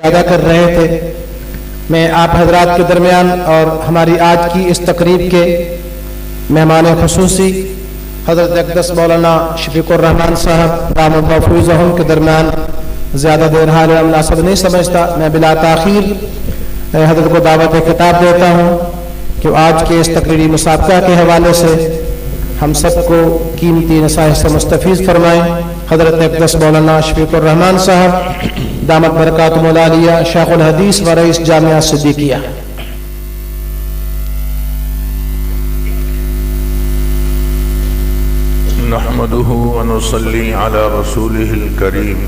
ادا کر رہے تھے۔ میں آپ حضرات کے درمیان اور ہماری آج کی اس تقریب کے مہمان خصوصی حضرت اقدس مولانا شفیق الرحمان صاحب دام اللہ فیضہم کے درمیان زیادہ دیر حال مناسب نہیں سمجھتا، میں بلا تاخیر حضرت کو دعوت خطاب دیتا ہوں کہ آج کے اس تقریری مسابقہ کے حوالے سے ہم سب کو قیمتی نصائح سے مستفیض فرمائیں۔ حضرت اقدس مولانا شفیق الرحمان صاحب دامت برکاتہم العالیہ، شیخ الحدیث و رئیس جامعہ صدیقیہ۔ نحمده ونصلي على رسوله الكريم،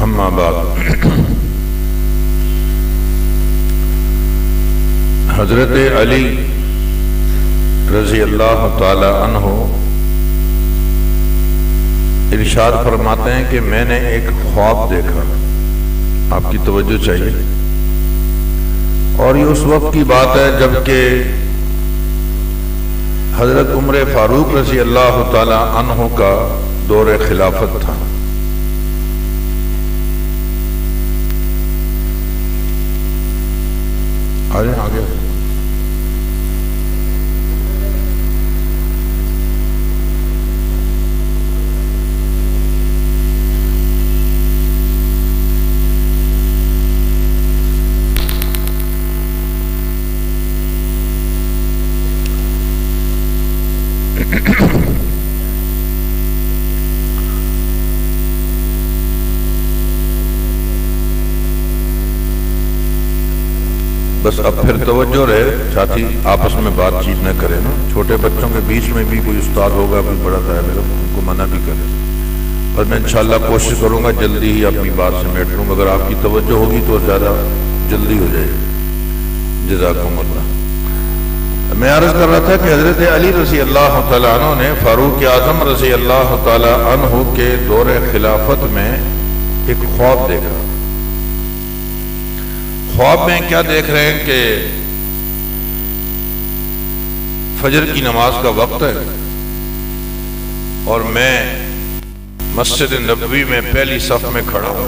اما بعد۔ حضرت علی رضی اللہ تعالی عنہ ارشاد فرماتے ہیں کہ میں نے ایک خواب دیکھا، آپ کی توجہ چاہیے، اور یہ اس وقت کی بات ہے جب کہ حضرت عمر فاروق رضی اللہ تعالی عنہ کا دور خلافت تھا۔ آگے بس اب پھر توجہ رہے، ساتھی آپس میں بات چیت نہ کریں نا، چھوٹے بچوں کے بیچ میں بھی کوئی استاد ہوگا، کوئی بڑا صاحب ہے، ان کو منع بھی کرے، اور میں انشاءاللہ کوشش کروں گا جلدی ہی اپنی بات سمیٹ لوں، اگر آپ کی توجہ ہوگی تو زیادہ جلدی ہو جائے گی۔ جزاکم اللہ۔ میں عرض کر رہا تھا کہ حضرت علی رضی اللہ تعالیٰ عنہ نے فاروق اعظم رضی اللہ تعالیٰ عنہ کے دور خلافت میں ایک خواب دیکھا۔ خواب میں کیا دیکھ رہے ہیں کہ فجر کی نماز کا وقت ہے اور میں مسجد نبوی میں پہلی صف میں کھڑا ہوں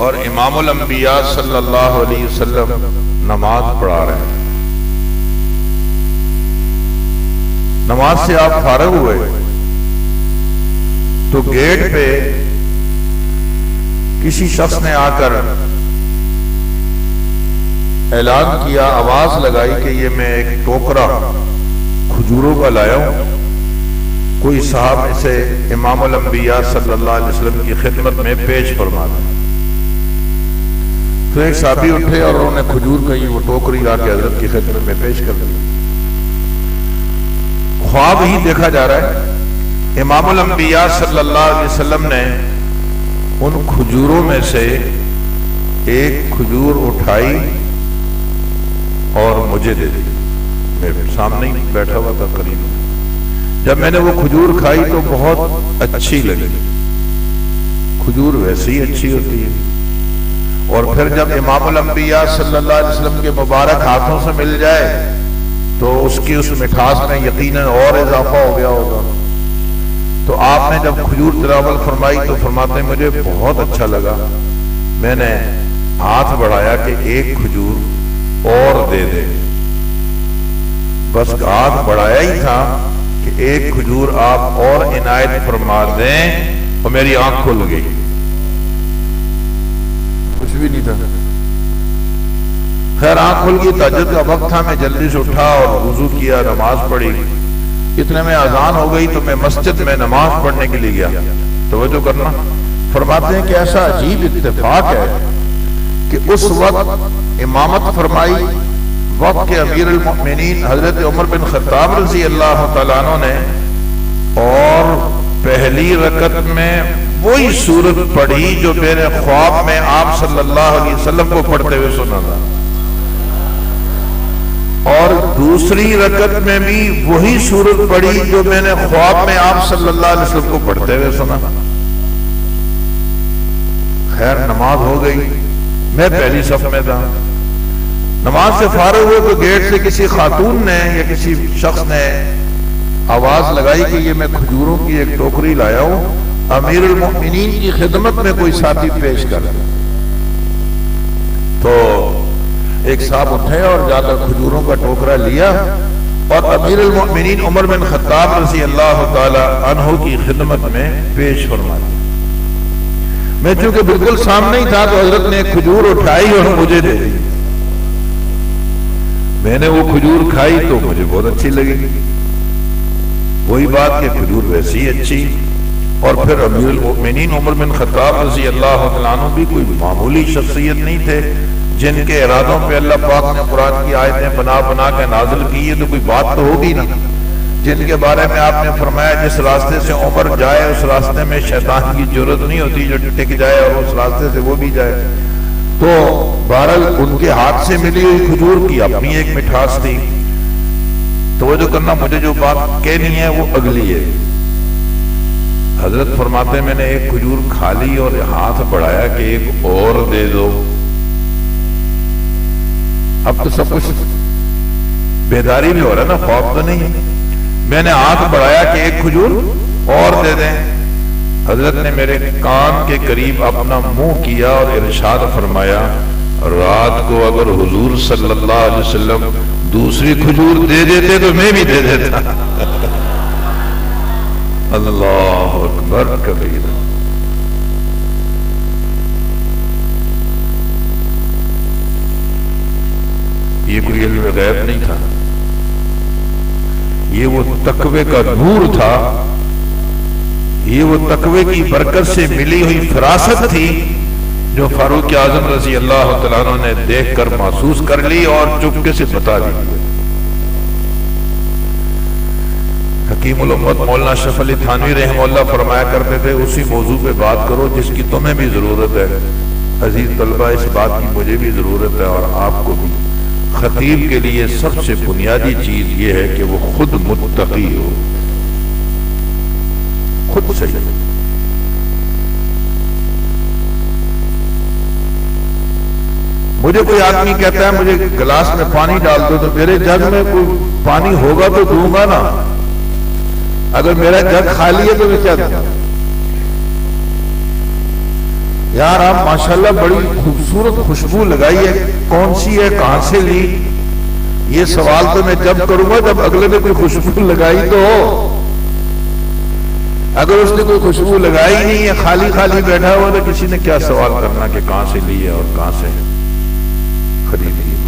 اور امام الانبیاء صلی اللہ علیہ وسلم نماز پڑھا رہے ہیں۔ نماز سے آپ فارغ ہوئے تو گیٹ پہ کسی شخص نے آ کر اعلان کیا، آواز لگائی کہ یہ میں ایک ٹوکرا کھجوروں کا لایا ہوں، کوئی صاحب اسے امام الانبیاء صلی اللہ علیہ وسلم کی خدمت میں پیش فرما دیں۔ تو ایک صحابی اٹھے اور انہوں نے کھجور کا وہ ٹوکری لا کے حضرت کی خدمت میں پیش کر دی۔ خواب ہی دیکھا جا رہا ہے، امام الانبیاء صلی اللہ علیہ وسلم نے ان کھجوروں میں سے ایک کھجور اٹھائی اور مجھے دے دی، میرے سامنے ہی بیٹھا ہوا تھا قریب۔ جب میں نے وہ کھجور کھائی تو بہت اچھی لگی، کھجور ویسے ہی اچھی ہوتی ہے، اور پھر جب امام الانبیاء صلی اللہ علیہ وسلم کے مبارک ہاتھوں سے مل جائے تو اس کی اس مٹھاس میں یقیناً اور اضافہ ہو گیا ہوگا۔ تو آپ نے جب کھجور تناول فرمائی تو فرماتے ہیں مجھے بہت اچھا لگا، میں نے ہاتھ بڑھایا کہ ایک کھجور اور دے دے، بس ہاتھ بڑھایا ہی تھا کہ ایک کھجور آپ اور عنایت فرما دیں، اور میری آنکھ کھل گئی، کچھ بھی نہیں تھا، خیر آنکھ کھل گئی، تہجد کا وقت تھا، میں جلدی سے اٹھا اور وضو کیا، نماز پڑھی، اتنے میں اذان ہو گئی تو میں مسجد میں نماز پڑھنے کے لیے گیا۔ توجہ کرنا، فرماتے ہیں کہ ایسا عجیب اتفاق ہے کہ اس وقت امامت فرمائی وقت کے امیر المؤمنین حضرت عمر بن خطاب رضی اللہ تعالیٰ عنہ نے، اور پہلی رکعت میں وہی سورت پڑھی جو میں نے خواب میں آپ صلی اللہ علیہ وسلم کو پڑھتے ہوئے سنا تھا، اور دوسری رکعت میں بھی وہی سورت پڑھی جو میں نے خواب میں آپ صلی اللہ علیہ وسلم کو پڑھتے ہوئے سنا۔ خیر نماز ہو گئی، میں پہلی صف میں تھا، نماز سے فارغ ہوئے تو گیٹ سے کسی خاتون نے یا کسی شخص نے آواز لگائی کہ یہ میں کھجوروں کی ایک ٹوکری لایا ہوں، امیر المؤمنین کی خدمت میں کوئی ساتھی پیش کر۔ ایک صاحب اٹھے اور جا کر کھجوروں کا ٹوکرا لیا اور امیر المؤمنین عمر بن خطاب رضی اللہ تعالی عنہ کی خدمت میں پیش فرما دیا۔ میں چونکہ بالکل سامنے ہی تھا تو حضرت نے ایک کھجور اٹھائی اور مجھے دے دی۔ میں نے وہ کھجور کھائی تو مجھے بہت اچھی لگی، وہی بات کہ کھجور ویسی اچھی۔ اور پھر امیر المؤمنین عمر بن خطاب رضی اللہ عنہ بھی کوئی معمولی شخصیت نہیں تھے جن کے ارادوں پہ اللہ پاک نے قرآن کی آیتیں بنا کے نازل کی ہے، تو کوئی بات تو ہوگی نا، جن کے بارے میں آپ نے فرمایا جس راستے سے عمر جائے اس راستے میں شیطان کی جرت نہیں ہوتی جو ٹک جائے اور اس راستے سے وہ بھی جائے۔ تو بہرحال ان کے ہاتھ سے ملی ہوئی کھجور کی اپنی ایک مٹھاس تھی۔ توجہ کرنا، مجھے جو بات کہنی ہے وہ اگلی ہے۔ حضرت فرماتے میں نے ایک کھجور کھا لی اور ہاتھ بڑھایا کہ ایک اور دے دو۔ اب تو سب کچھ بیداری بھی ہو رہا ہے نا، خوف تو نہیں ہے۔ میں نے ہاتھ بڑھایا کہ ایک کھجور اور دے دیں۔ حضرت نے میرے کان کے قریب اپنا منہ کیا اور ارشاد فرمایا، رات کو اگر حضور صلی اللہ علیہ وسلم دوسری کھجور دے دیتے تو میں بھی دے دیتا۔ اللہ اکبر کبیر۔ یہ کوئی علم غیب نہیں تھا، یہ وہ تقوی کا نور تھا، یہ وہ تقوی کی برکت سے ملی ہوئی فراست تھی جو فاروق اعظم رضی اللہ تعالیٰ عنہ نے دیکھ کر محسوس کر لی اور چپکے سے بتا دی۔ حکیم الامت مولانا اشرف علی تھانوی رحمہ اللہ فرمایا کرتے تھے، اسی موضوع پہ بات کرو جس کی تمہیں بھی ضرورت ہے۔ عزیز طلبہ، اس بات کی مجھے بھی ضرورت ہے اور آپ کو بھی۔ خطیب کے لیے سب سے بنیادی چیز یہ ہے کہ وہ خود متقی ہو، خود صحیح۔ مجھے کوئی آدمی کہتا ہے مجھے گلاس میں پانی ڈال دو، تو میرے جگ میں کوئی پانی ہوگا تو دوں گا نا، اگر میرا جگ خالی ہے تو میں کیا دوں؟ یار آپ ماشاءاللہ بڑی خوبصورت خوشبو لگائی ہے، کون سی ہے، کہاں سے لی؟ یہ سوال تو میں جب کروں گا جب اگلے نے کوئی خوشبو لگائی تو ہو۔ اگر اس نے کوئی خوشبو لگائی نہیں ہے، خالی خالی بیٹھا ہوا، تو کسی نے کیا سوال کرنا کہ کہاں سے لی ہے اور کہاں سے خریدی ہے۔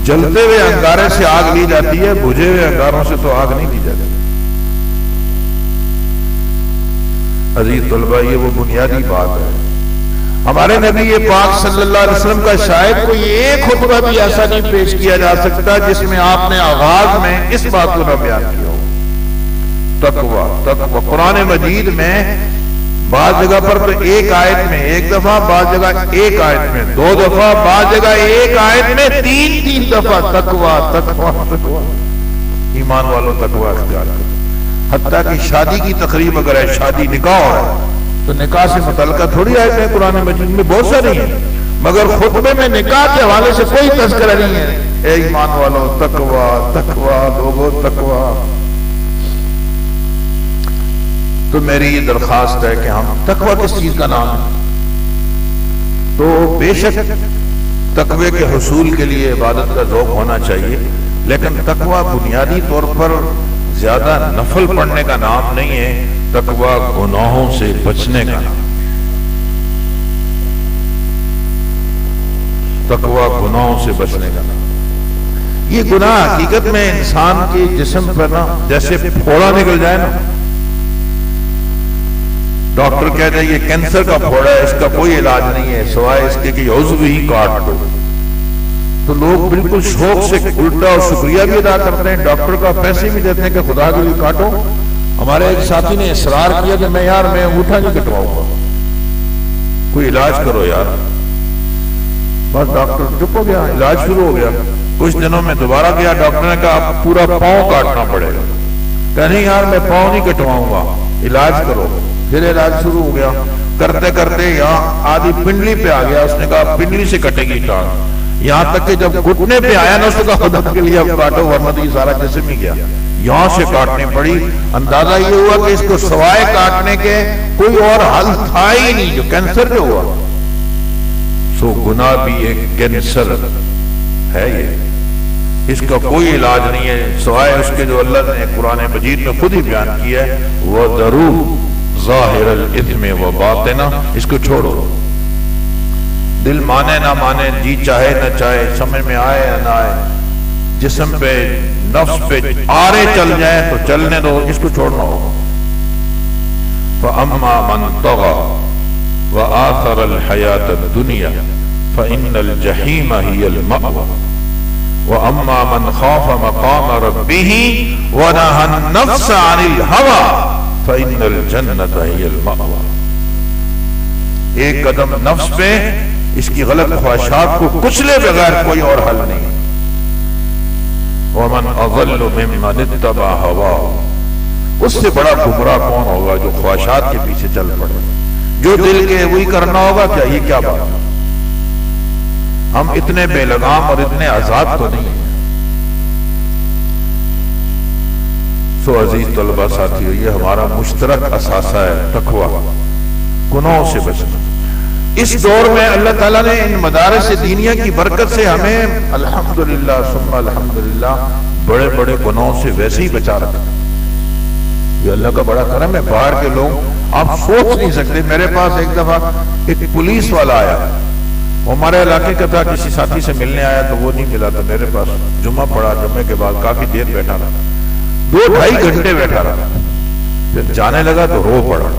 جلتے ہوئے انگارے سے آگ لی جاتی ہے، بجھے ہوئے انگاروں سے تو آگ نہیں لی جاتی۔ عزیز طلبہ، یہ وہ بنیادی بات ہے۔ ہمارے نبی پاک صلی اللہ علیہ وسلم کا شاید کوئی ایک خطبہ بھی ایسا نہیں پیش کیا جا سکتا جس میں آپ نے آغاز میں اس بات کو نہ بیان کیا ہو۔ تقویٰ، تقویٰ قرآن مجید میں بعض جگہ پر تو ایک آیت میں ایک دفعہ، بعض جگہ ایک آیت میں دو دفعہ، بعض جگہ ایک آیت میں تین دفعہ تقویٰ تقویٰ تقویٰ۔ ایمان والوں تقویٰ اختیار کرو۔ حتیٰ کہ شادی کی تقریب اگر ہے، شادی نکاح ہو رہا ہے تو نکاح سے متعلقہ تھوڑی آیتیں قرآن مجید میں بہت ساری ہیں، مگر خطبے میں نکاح کے حوالے سے کوئی تذکرہ نہیں ہے۔ اے ایمان والوں تقویٰ تقویٰ لوگوں تقویٰ۔ تو میری یہ درخواست ہے کہ ہم تقویٰ کس چیز کا نام ہے؟ تو بے شک تقوی کے حصول کے لیے عبادت کا ذوق ہونا چاہیے، لیکن تقویٰ بنیادی طور پر زیادہ نفل پڑھنے کا نام نہیں ہے، تقویٰ گناہوں سے بچنے کا نام۔ تقویٰ گناہوں سے بچنے کا نام۔ یہ گناہ حقیقت میں انسان کے جسم پر نا جیسے پھوڑا نکل جائے نا، ڈاکٹر کہتے ہیں یہ کینسر کا پھوڑا ہے، اس کا کوئی علاج نہیں ہے سوائے اس کے کہ عضو ہی کاٹ دو، تو لوگ بالکل شوق سے الٹا اور شکریہ بھی ادا کرتے ہیں، ڈاکٹر کا پیسے بھی دیتے ہیں کہ خدا کے لیے کاٹو۔ ہمارے ایک ساتھی نے اصرار کیا کہ میں انگوٹھا نہیں کٹواؤں گا، کوئی علاج کرو یار۔ بس ڈاکٹر چپ ہو گیا، علاج شروع ہو گیا۔ کچھ دنوں میں دوبارہ گیا، ڈاکٹر نے کہا اب پورا پاؤں کاٹنا پڑے گا، کہ نہیں یار میں پاؤں نہیں کٹواؤں گا، علاج کرو۔ پھر علاج شروع ہو گیا، کرتے کرتے یہاں آدھی پنڈلی پہ آ گیا، اس نے کہا پنڈلی سے کٹے گی ٹانگ، یہاں تک کہ جب گھٹنے پہ آیا نا اس نے کہا خدا کے لیے اب کاٹو ورنہ تو یہ سارا جسم ہی گیا۔ یہاں سے کاٹنی پڑی. اندازہ یہ ہوا کہ اس کو سوائے کاٹنے کے کوئی اور حل تھا ہی نہیں. جو کینسر جو ہوا سو گناہ بھی ایک کینسر ہے. یہ اس کا کوئی علاج نہیں ہے سوائے اس کے جو اللہ نے قرآن مجید میں خود ہی بیان کیا ہے وَذَرُوا ظَاهِرَ الْإِثْمِ وَبَاطِنَهُ. اس کو چھوڑو. دل مانے نہ مانے, جی چاہے نہ چاہے, سمجھ میں آئے یا نہ آئے, جسم پہ نفس پہ آرے چل جائیں تو چلنے دو. اس کو چھوڑنا ہوگا. فَأَمَّا مَنْ طَغَى وَآثَرَ الْحَيَاةَ الدُّنْيَا فَإِنَّ الْجَحِيمَ هِيَ الْمَأْوَى وَأَمَّا مَنْ خَافَ مَقَامَ رَبِّهِ وَنَهَى النَّفْسَ عَنِ الْهَوَى فَإِنَّ الْجَنَّةَ هِيَ الْمَأْوَى. ایک قدم نفس پہ اس کی غلط خواہشات کو کچلے بغیر کوئی اور حل نہیں. وَمَنْ أَضَلُّ مِمَّنِ اتَّبَعَ هَوَاهُ. اس سے بڑا گمراہ کون ہوگا جو خواہشات کے پیچھے چل پڑے. جو دل کے وہی کرنا ہوگا. کیا یہ کیا بات ہے؟ ہم اتنے بے لگام اور اتنے آزاد تو نہیں ہیں. سو عزیز طلبہ ساتھیو, یہ ہمارا مشترک اثاثہ ہے تقویٰ, گناہوں سے بچنا. اس دور میں اللہ تعالیٰ نے ان مدارس دینیہ کی برکت سے ہمیں الحمدللہ ثم الحمدللہ بڑے بڑے گناہوں سے ویسے ہی بچا رکھا. یہ اللہ کا بڑا کرم ہے. باہر کے لوگ آپ سوچ نہیں سکتے. میرے پاس ایک دفعہ ایک پولیس والا آیا, ہمارے علاقے کا تھا, کسی ساتھی سے ملنے آیا تو وہ نہیں ملا تھا میرے پاس. جمعہ پڑا, جمعے کے بعد کافی دیر بیٹھا رہا, 2-2.5 گھنٹے بیٹھا رہا. پھر جانے لگا تو رو پڑا.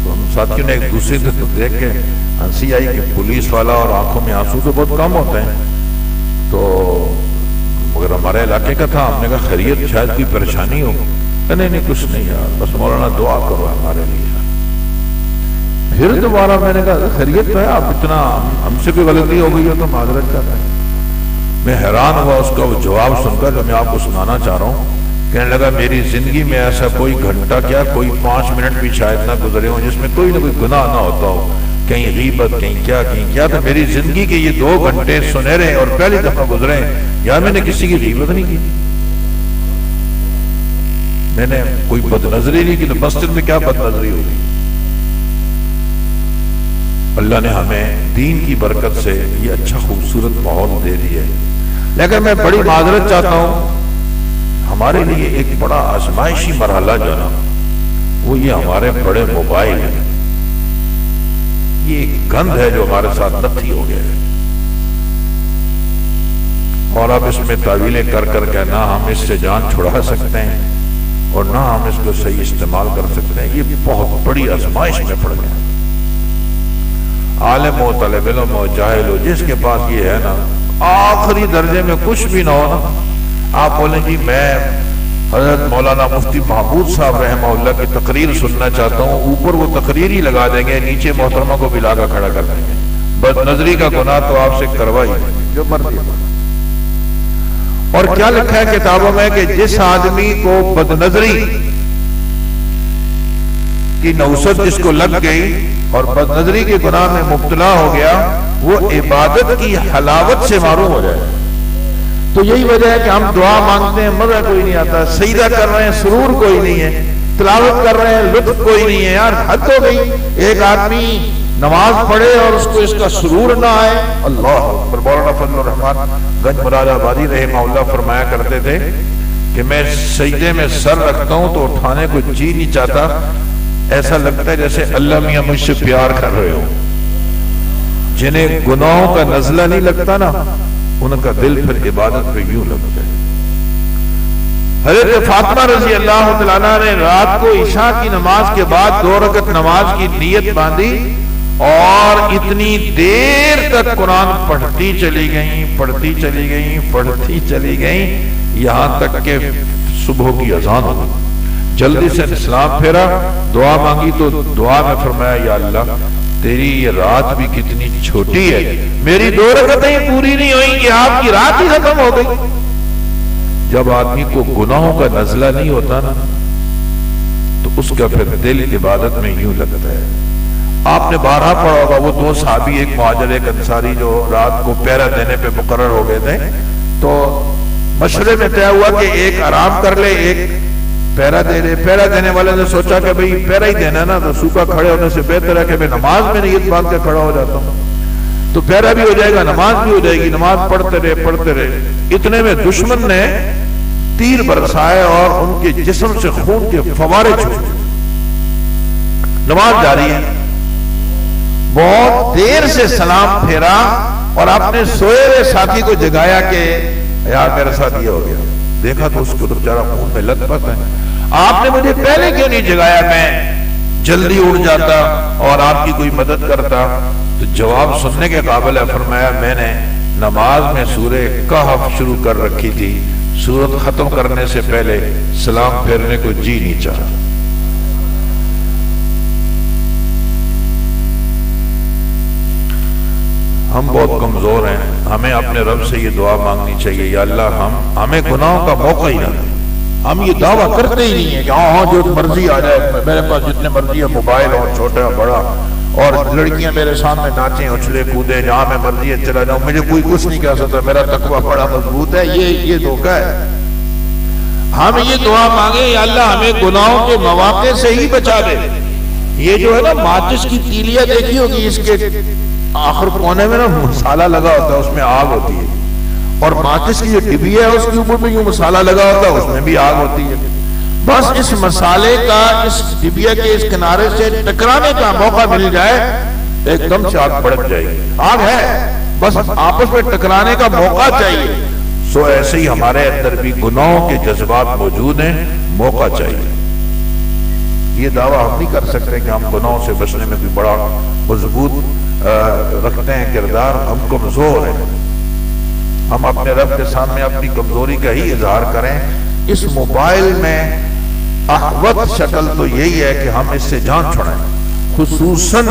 تو ہم ساتھیوں نے ایک دوسرے کو دیکھ کے ہنسی آئی کہ پولیس والا اور آنکھوں میں آنسو تو بہت کم ہوتے ہیں. تو مگر ہمارے علاقے کا تھا. ہم نے کہا خیریت, شاید کوئی پریشانی ہو. نہیں کچھ نہیں یار, بس مولانا دعا کرو ہمارے لیے. پھر دوبارہ میں نے کہا خیریت تو ہے, آپ اتنا ہم سے بھی غلطی ہو گئی ہو تو معذرت چاہتا ہے. میں حیران ہوا اس کا وہ جواب سن کر جو میں آپ کو سنانا چاہ رہا ہوں. کہنے لگا میری زندگی میں ایسا کوئی گھنٹہ کیا کوئی 5 منٹ بھی شاید نہ گزرے ہوں جس میں کوئی نہ کوئی گناہ نہ ہوتا ہو. کہیں غیبت, کہیں کیا. تو میری زندگی کے یہ 2 گھنٹے سنہرے اور پہلی دفعہ گزرے یار میں نے کسی کی غیبت نہیں کی, میں نے کوئی بد نظری نہیں کی. تو مسجد میں کیا بد نظری ہوگی. اللہ نے ہمیں دین کی برکت سے یہ اچھا خوبصورت ماحول دے دیا ہے. لیکن میں بڑی معذرت چاہتا ہوں, ہمارے لیے ایک بڑا آزمائشی مرحلہ جو ہے نا وہ یہ ہمارے بڑے موبائل ہیں. یہ ایک گند ہے جو ہمارے ساتھ نتھی ہو گیا ہے. اور اب اس میں تعویلیں کر کر کے نہ ہم اس سے جان چھڑا سکتے ہیں اور نہ ہم اس کو صحیح استعمال کر سکتے ہیں. یہ بہت بڑی آزمائش میں پڑ گیا. عالم ہو, طالب علم ہو, جاہل ہو, جس کے پاس یہ ہے نا آخری درجے میں کچھ بھی نہ ہو نا, آپ بولیں جی میں حضرت مولانا مفتی محمود صاحب رحمہ اللہ کی تقریر سننا چاہتا ہوں, اوپر وہ تقریر ہی لگا دیں گے, نیچے محترمہ کو بھی لا کر کھڑا کر دیں گے. بد نظری کا گناہ تو آپ سے کروائی جو مرضی. اور کیا لکھا ہے کتابوں میں کہ جس آدمی کو بد نظری کی نوست جس کو لگ گئی اور بد نظری کے گناہ میں مبتلا ہو گیا وہ عبادت کی حلاوت سے محروم ہو جائے. تو یہی وجہ ہے کہ ہم دعا مانگتے ہیں, مزہ کوئی نہیں آتا. سجدہ کر رہے ہیں, سرور کوئی نہیں ہے. تلاوت کر رہے ہیں, لطف کوئی نہیں ہے. یار حد ہو گئی. ایک آدمی نماز پڑھے اور اس کو اس کا سرور نہ آئے. اللہ اکبر. مولانا فضل الرحمان گنج مراد آبادی رحمہ اللہ فرمایا کرتے تھے کہ میں سجدے میں سر رکھتا ہوں تو اٹھانے کو جی نہیں چاہتا, ایسا لگتا ہے جیسے اللہ میاں مجھ سے پیار کر رہے ہو. جنہیں گناہوں کا نزلہ نہیں لگتا نا ان کا دل پھر عبادت پہ یوں لگتا ہے. حضرت فاطمہ رضی اللہ تعالیٰ عنہ نے رات کو عشاء کی نماز کے بعد 2 رکعت نماز کی نیت باندھی اور اتنی دیر تک قرآن پڑھتی چلی گئیں یہاں تک کہ صبح کی اذان ہو گئی. جلدی سے اسلام پھیرا, دعا مانگی تو دعا میں فرمایا یا اللہ تیری یہ رات بھی کتنی چھوٹی ہے, میری 2 رکعتیں پوری نہیں ہوئی کہ آپ کی رات ہی ختم ہو گئی. جب آدمی کو گناہوں کا نزلہ نہیں ہوتا نا تو اس کا پھر دل عبادت میں یوں لگتا ہے. آپ نے بارہا پڑھا ہوگا وہ 2 صحابی, ایک مہاجر ایک انصاری, جو رات کو پہرا دینے پہ مقرر ہو گئے تھے. تو مشورے میں طے ہوا کہ ایک آرام کر لے، ایک پیرا دے دے۔ پیرا دینے والے نے سوچا کہ بھئی پیرا ہی دینا نا، تو سوکھا کھڑے ہونے سے بہتر ہے کہ میں نماز میں نیت باندھ کے کھڑا ہو جاتا ہوں، تو پیرا بھی ہو جائے گا، نماز بھی ہو جائے گی۔ نماز پڑھتے رہے۔ اتنے میں دشمن نے تیر برسائے اور ان کے جسم سے خون کے فوارے چھوڑے۔ نماز جاری ہے، بہت دیر سے سلام پھیرا اور اپنے سوئے ہوئے ساتھی کو جگایا کہ یار میرے ساتھ یہ ہو گیا۔ دیکھا تو اس کو تو بیچارہ خون میں لت پت ہے، آپ نے مجھے پہلے کیوں نہیں جگایا، میں جلدی اٹھ جاتا اور آپ کی کوئی مدد کرتا۔ تو جواب سننے کے قابل ہے، فرمایا میں نے نماز میں سورہ کہف شروع کر رکھی تھی، سورت ختم کرنے سے پہلے سلام پھیرنے کو جی نہیں چاہا۔ ہم بہت کمزور ہیں، ہمیں اپنے رب سے یہ دعا مانگنی چاہیے، یا اللہ ہمیں گناہوں کا موقع ہی نہ دے۔ ہم یہ دعویٰ کرتے ہی نہیں ہیں کہ ہاں جو مرضی آ جائے، میرے پاس جتنے مرضی ہے موبائل اور چھوٹا بڑا، اور لڑکیاں میرے سامنے ناچیں اچھلے کودیں، جہاں میں مرضی ہے چلا جاؤں، مجھے کوئی کچھ نہیں کہہ سکتا، میرا تقویٰ بڑا مضبوط ہے۔ یہ دھوکہ ہے۔ ہم یہ دعا مانگیں یا اللہ ہمیں گناہوں کے مواقع سے ہی بچا دے۔ یہ جو ہے نا ماچس کی تیلیاں دیکھی ہوگی، اس کے آخر کونے میں نا مسالہ لگا ہوتا ہے، اس میں آگ ہوتی ہے، اور ماچس کی جو ڈبی ہے اس کے اوپر بھی جو مسالہ لگا ہوتا ہے اس میں بھی آگ ہوتی ہے۔ بس اس مسالے کا اس ڈبیا کے اس کنارے سے ٹکرانے کا موقع مل جائے، ایک دم سے آگ بڑک جائے گی۔ آگ ہے، بس آپس میں ٹکرانے کا موقع چاہیے۔ سو ایسے ہی ہمارے اندر بھی گناہوں کے جذبات موجود ہیں، موقع چاہیے۔ یہ دعویٰ ہم نہیں کر سکتے کہ ہم گناہوں سے بچنے میں کوئی بڑا مضبوط رکھتے ہیں کردار، ہم کمزور ہیں۔ ہم اپنے رب کے سامنے اپنی کمزوری کا ہی اظہار کریں۔ اس موبائل میں احوط شکل تو یہی ہے کہ ہم اس سے جان چھڑائیں۔ خصوصاً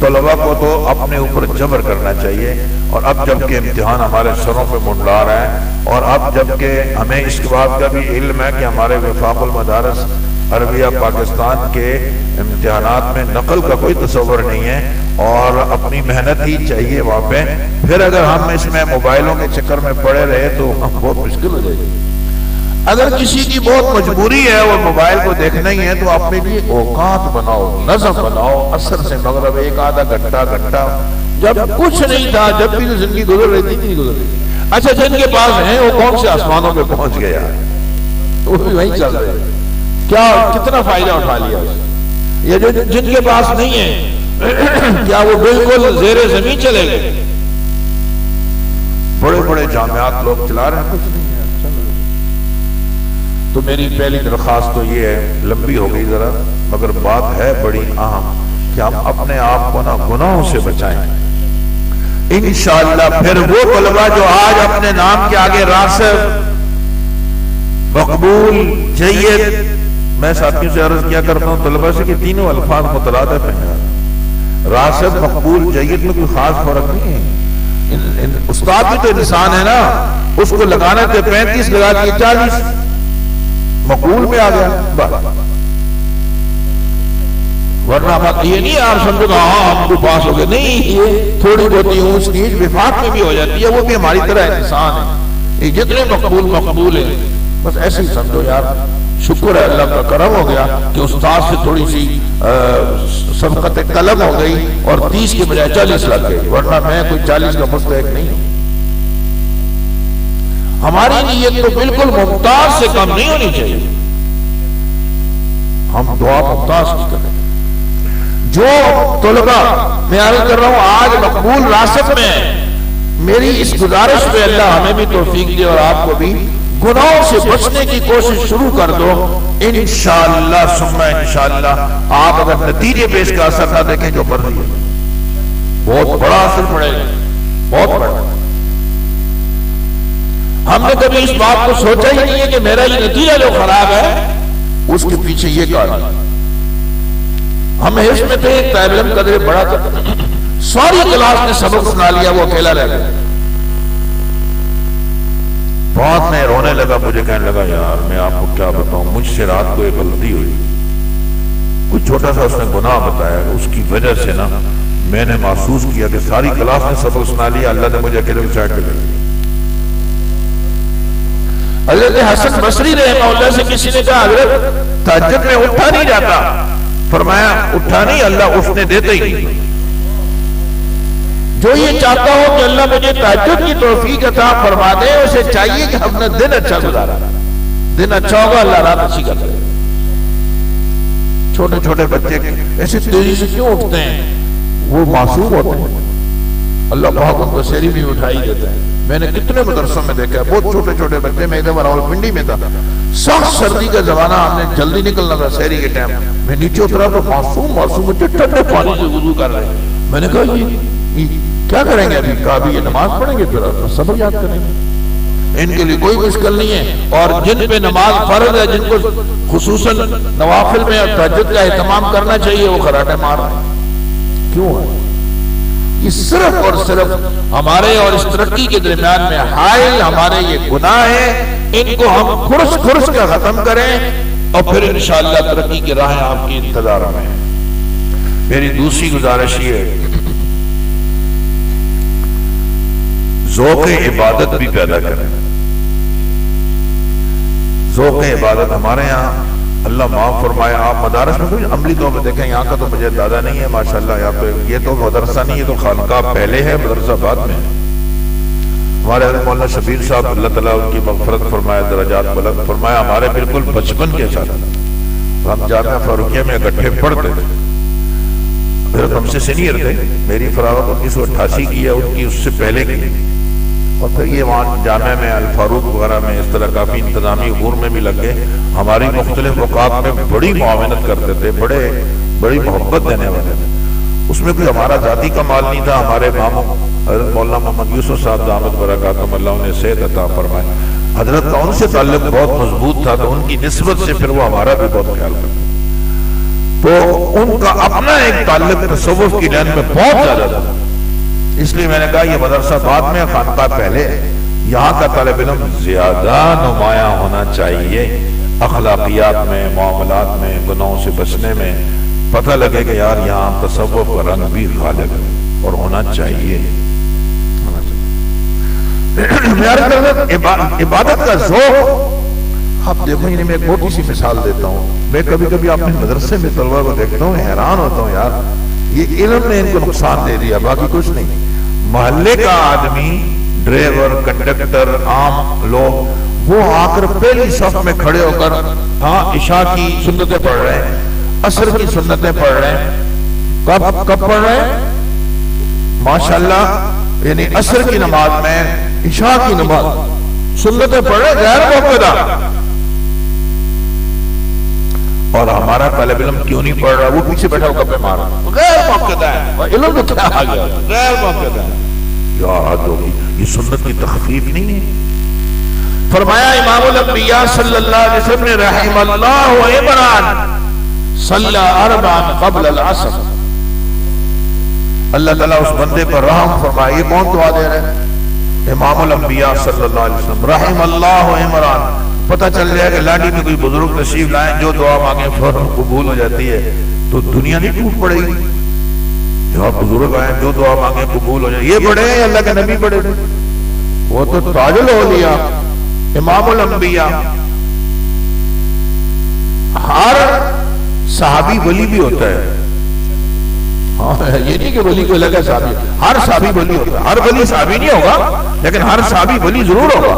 طلباء کو تو اپنے اوپر جبر کرنا چاہیے، اور اب جب کہ امتحان ہمارے سروں پہ منڈلا رہا ہے، اور اب جب کہ ہمیں اس بات کا بھی علم ہے کہ ہمارے وفاق المدارس عربیہ پاکستان کے امتحانات میں نقل کا کوئی تصور نہیں ہے، اور اپنی محنت ہی چاہیے وہاں پہ۔ پھر اگر ہم اس میں موبائلوں کے چکر میں پڑے رہے تو ہم بہت مشکل ہو جائے گی۔ اگر کسی کی بہت مجبوری ہے وہ موبائل کو دیکھنا ہی ہے تو اپنے لیے اوقات بناؤ، نظم بناؤ، عصر سے مغرب ایک آدھا گھنٹہ، جب کچھ نہیں تھا، جب بھی زندگی گزر رہی تھی نہیں گزر رہی تھی۔ اچھا جن کے پاس ہیں وہ کون سے آسمانوں پہ پہنچ گیا، وہ بھی وہیں چل رہے ہیں، کیا کتنا فائدہ اٹھا لیا اس؟ یہ جو جن کے پاس نہیں ہے کیا وہ بالکل زیر زمین چلے گئے؟ بڑے بڑے جامعات لوگ چلا رہے ہیں، کچھ نہیں ہے۔ تو میری پہلی درخواست تو یہ ہے، لمبی ہو گئی ذرا مگر بات ہے بڑی اہم، کہ ہم اپنے آپ کو نا گناہوں سے بچائیں۔ انشاءاللہ پھر وہ طلباء جو آج اپنے نام کے آگے راسب، مقبول، جید، میں ساتھیوں سے عرض کیا کرتا ہوں طلباء سے کہ تینوں الفاظ مترادف ہیں۔ راسب، مقبول، جید میں کوئی خاص فرق نہیں ہے۔ استاد بھی تو انسان ہے نا، اس کو لگانا تھے 35 لگا دیے 40 مقبول میں آ گیا۔ ورنہ بات یہ نہیں آپ سمجھو کہ ہاں ہم کو پاس ہو گئے، نہیں، یہ تھوڑی بہت اونچ نیچ وفاق میں بھی ہو جاتی ہے، وہ بھی ہماری طرح انسان ہے۔ یہ جتنے مقبول ہیں بس ایسے ہی سمجھو یار شکر ہے اللہ کا کرم ہو گیا کہ استاد سے تھوڑی سی سبقت قلم ہو گئی اور 30 کے بجائے 40 لگ گئی، ورنہ میں کوئی 40 کا مستحق نہیں ہوں۔ ہماری نیت تو بالکل ممتاز سے کم نہیں ہونی چاہیے، ہم دعا ممتاز کی کریں۔ جو طلباء میں عرض کر رہا ہوں آج مقبول راسب میں، میری اس گزارش پہ اللہ ہمیں بھی توفیق دے اور آپ کو بھی، گناہوں سے بچنے کی کوشش شروع کر دو۔ انشاءاللہ ثم انشاءاللہ آپ اگر نتیجے پہ اس کا اثر نہ دیکھیں جو مرضی ہے، بہت بڑا اثر پڑے گا، بہت بڑا۔ ہم نے کبھی اس بات کو سوچا ہی نہیں ہے کہ میرا یہ نتیجہ جو خراب ہے اس کے پیچھے یہ کارن ہے۔ ہم حفظ میں تھے، طالب علم قدر بڑا تھا، ساری کلاس نے سبق سنا لیا، وہ اکیلا رہ گیا۔ بعد میں رونے لگا، مجھے کہنے لگا یار میں آپ کو کیا بتاؤں، مجھ سے رات کو ایک غلطی ہوئی، کچھ چھوٹا سا اس نے گناہ بتایا، اس کی وجہ سے نا میں نے محسوس کیا کہ ساری کلاس نے سبق سنا لیا، اللہ نے مجھے اکیلے کو سائڈ پہ کر دیا۔ حضرت حسن بصری رحمہ اللہ سے کسی نے کہا حضرت تہجد میں اٹھا نہیں جاتا، فرمایا اٹھا نہیں، اللہ اٹھنے دیتے ہی نہیں۔ جو یہ چاہتا ہو کہ اللہ مجھے تہجد کی توفیق عطا فرما دے، اسے چاہیے کہ اپنا دن اچھا گزارا، دن اچھا ہوگا اللہ رات اچھی کر دے۔ چھوٹے چھوٹے بچے ایسے تیزی سے کیوں اٹھتے ہیں؟ وہ معصوم ہوتے ہیں، اللہ پاک ان کو سحری بھی اٹھائی دیتا ہے۔ میں نے کتنے مدرسوں میں دیکھا ہے، بہت چھوٹے چھوٹے بچے، میں ادھر راولپنڈی میں تھا، سخت سردی کا زمانہ، ہم نے جلدی نکلنا تھا سحری کے ٹائم، میں نیچے اترا تو معصوم بچے ٹھنڈے پانی سے وضو کر رہے ہیں۔ میں نے کہا یہ کیا کریں گے ابھی؟ کہا ابھی یہ نماز پڑھیں گے، پھر اپنا سبق یاد کریں گے، ان کے لیے کوئی مشکل نہیں ہے۔ اور جن پہ نماز فرض ہے، جن کو خصوصاً نوافل میں تہجد کا اہتمام کرنا چاہیے، وہ خراٹے مار رہے ہیں۔ کیوں ہے یہ؟ صرف اور صرف ہمارے اور اس ترقی کے درمیان میں حائل ہمارے یہ گناہ ہیں، ان کو ہم کھرس کا ختم کریں، اور پھر انشاءاللہ ترقی کی راہیں آپ کی انتظار میں ہیں۔ میری دوسری گزارش یہ ہے، ذوق عبادت بھی پیدا کریں۔ ذوق عبادت ہمارے یہاں اللہ معاف فرمائے، آپ مدارس میں کوئی عملی طور پہ دیکھیں، یہاں کا تو مجھے دادا نہیں ہے ماشاءاللہ، یہاں پہ یہ تو مدرسہ نہیں ہے، تو خانقاہ پہلے ہے، مدرسہ بعد میں ہے۔ ہمارے حضرت مولانا شبیر صاحب اللہ تعالیٰ ان کی مغفرت فرمائے، درجات بلند فرمائے، ہمارے بالکل بچپن کے ساتھ ہم جامعہ فاروقیہ میں اکٹھے پڑھتے تھے، حضرت ہم سے سینئر تھے، میری فراغت 1988 کی ہے، ان کی اس سے پہلے کی، اور پھر یہ وہاں جامعہ میں الفاروق وغیرہ میں اس طرح کافی انتظامی امور میں بھی لگ گئے، ہماری مختلف اوقات میں بڑی معاونت کرتے تھے، بڑی محبت دینے والے تھے، اس میں کوئی ہمارا ذاتی کمال نہیں تھا۔ ہمارے ماموں حضرت مولانا محمد یوسف صاحب دامت برکاتہم اللہ انہیں صحت عطا فرمائے، حضرت کا ان سے تعلق بہت مضبوط تھا، تو ان کی نسبت سے پھر وہ ہمارا بھی بہت خیال کرتے، تو ان کا اپنا ایک تعلق تصوف کی لائن میں بہت زیادہ تھا۔ اس لیے میں نے کہا یہ مدرسہ بعد میں، خانقاہ پہلے، یہاں کا طالب علم زیادہ نمایاں ہونا چاہیے، اخلاقیات میں، معاملات میں، گناہوں سے بچنے میں، پتہ لگے کہ یار یہاں تصوف کا رنگ بھی غالب ہے اور ہونا چاہیے۔ عبادت کا ذوق آپ دیکھو، میں ایک چھوٹی سی مثال دیتا ہوں، میں کبھی کبھی اپنے مدرسے میں طلبہ کو دیکھتا ہوں، حیران ہوتا ہوں، یار یہ علم نے ان کو نقصان دے دیا، باقی کچھ نہیں۔ محلے کا آدمی، ڈرائیور، کنڈکٹر، عام لوگ، وہ آ کر پہلی صف میں کھڑے ہو کر عشاء کی سنتیں پڑھ رہے ہیں، عصر کی سنتیں پڑھ رہے ہیں۔ کب پڑھ رہے ہیں؟ ماشاءاللہ، یعنی عصر کی نماز میں، عشاء کی نماز سنتیں پڑھ رہے ہیں غیر موقعہ۔ اور ہمارا طالب علم کیوں نہیں پڑھ رہا؟ وہ پیچھے بیٹھا ہو گپے مار رہا، غیر موقع ہے، علم تو کیا آ گیا، غیر موقع ہے۔ یاد ہوگی یہ سنت کی تخفیف نہیں ہے۔ فرمایا امام الانبیاء صلی اللہ علیہ وسلم نے رحم اللہ عمران صلی اربعا قبل العصر، اللہ تعالیٰ اس بندے پر رحم فرمائے۔ یہ کون دعا دے رہے ہیں؟ امام الانبیاء صلی اللہ علیہ وسلم، رحم اللہ عمران۔ پتہ چل جائے کہ لاڈی میں کوئی بزرگ تشریف لائیں، جو دعا مانگیں فوراً قبول ہو جاتی ہے، تو دنیا نہیں ٹوٹ پڑے گی۔ جو بزرگ آئیں، جو دعا مانگیں قبول ہو جائے۔ یہ بڑے ہیں اللہ کے نبی بڑے تھے، وہ تو تاج الاولیاء امام الانبیاء۔ ہر صحابی ولی بھی ہوتا ہے، یہ نہیں کہ ولی کو لگا صحابی، ہر صحابی ولی ہوتا ہے۔ ہر ولی صحابی نہیں ہوگا، لیکن ہر صحابی ولی ضرور ہوگا۔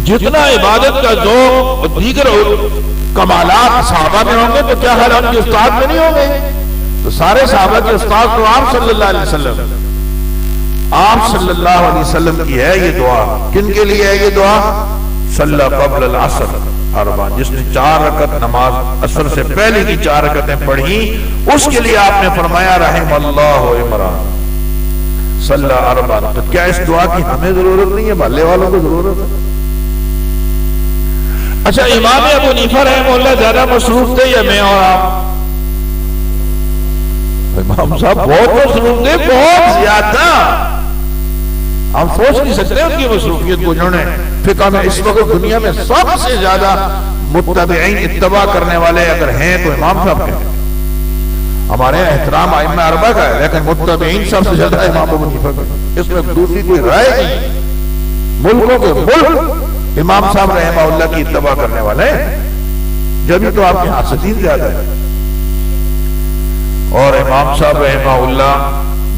جتنا عبادت کا ذوق اور دیگر کمالات صحابہ میں ہوں گے، تو کیا حال ان کے استاد میں نہیں ہوں گے؟ تو سارے صحابہ کے استاد تو آپ صلی اللہ علیہ وسلم، آپ صلی اللہ علیہ وسلم کی ہے یہ دعا۔ کن کے لیے ہے یہ دعا؟ صلی قبل العصر اربع، جس نے 4 رکعت نماز عصر سے پہلے کی 4 رکعتیں پڑھی، اس کے لیے آپ نے فرمایا رحم اللہ عمران صلی اربع۔ تو کیا اس دعا کی ہمیں ضرورت نہیں ہے؟ محلے والوں کو ضرورت ہے۔ اچھا، امام ابو حنیفہ رحمہ اللہ زیادہ مصروف تھے یا میں اور آپ؟ امام صاحب بہت مصروف تھے، بہت زیادہ، ہم سوچ نہیں سکتے ان کی مصروفیت کو۔ جنہوں نے فقہ میں اس وقت دنیا میں سب سے زیادہ متبعین اتباع کرنے والے اگر ہیں تو امام صاحب کے ہیں۔ ہمارے یہاں احترام ائمہ اربعہ کا ہے، لیکن متبعین سب سے زیادہ امام ابو حنیفہ کا، اس میں دوسری کوئی رائے نہیں۔ ملکوں کے ملک امام صاحب رحمہ اللہ کی اتباع کرنے والے ہیں، جبھی تو آپ کے حاسدین زیادہ ہے۔ اور امام صاحب رحمہ اللہ